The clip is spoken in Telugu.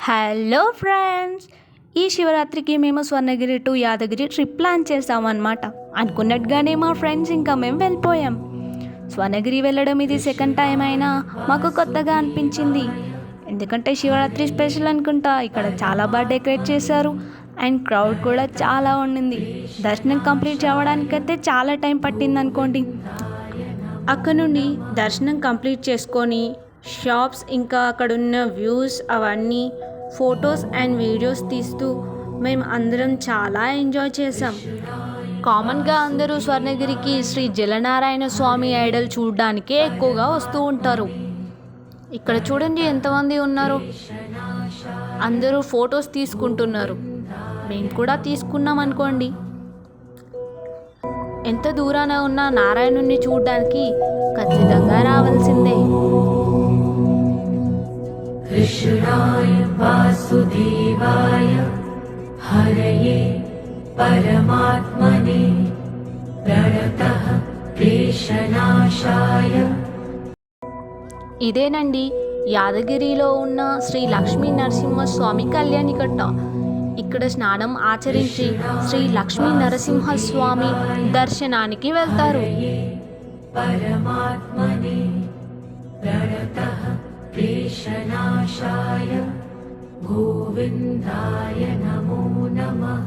హలో ఫ్రెండ్స్, ఈ శివరాత్రికి మేము Swarnagiri to Yadagiri trip plan చేసామన్నమాట. అనుకున్నట్టుగానే మా ఫ్రెండ్స్ ఇంకా మేము వెళ్ళిపోయాం. స్వర్ణగిరి వెళ్ళడం ఇది సెకండ్ టైం అయినా మాకు కొత్తగా అనిపించింది. ఎందుకంటే శివరాత్రి స్పెషల్ అనుకుంటా. ఇక్కడ చాలా బాగా డెకరేట్ చేశారు అండ్ క్రౌడ్ కూడా చాలా ఉండింది. దర్శనం కంప్లీట్ అవ్వడానికైతే చాలా టైం పట్టింది అనుకోండి. అక్కడ నుండి దర్శనం కంప్లీట్ చేసుకొని షాప్స్ ఇంకా అక్కడున్న వ్యూస్ అవన్నీ ఫొటోస్ అండ్ వీడియోస్ తీస్తూ మేము అందరం చాలా ఎంజాయ్ చేసాం. కామన్గా అందరూ స్వర్ణగిరికి శ్రీ జలనారాయణ స్వామి ఐడల్ చూడడానికే ఎక్కువగా వస్తూ ఉంటారు. ఇక్కడ చూడండి ఎంతమంది ఉన్నారు. అందరూ ఫొటోస్ తీసుకుంటున్నారు. మేము కూడా తీసుకున్నాం అనుకోండి. ఎంత దూరాన ఉన్న నారాయణుణ్ణి చూడడానికి ఖచ్చితంగా రావాల్సిందే. కృష్ణాయ వాసుదేవాయ హరయే పరమాత్మనే ప్రణతః క్లేశనాశాయ. ఇదేనండి యాదగిరిలో ఉన్న శ్రీ లక్ష్మీ నరసింహస్వామి కళ్యాణికట్ట. ఇక్కడ స్నానం ఆచరించి శ్రీ లక్ష్మీ నరసింహస్వామి దర్శనానికి వెళ్తారు. పరమాత్మనే ప్రణతః క్లేశనాశాయ గోవిందాయ నమో నమః.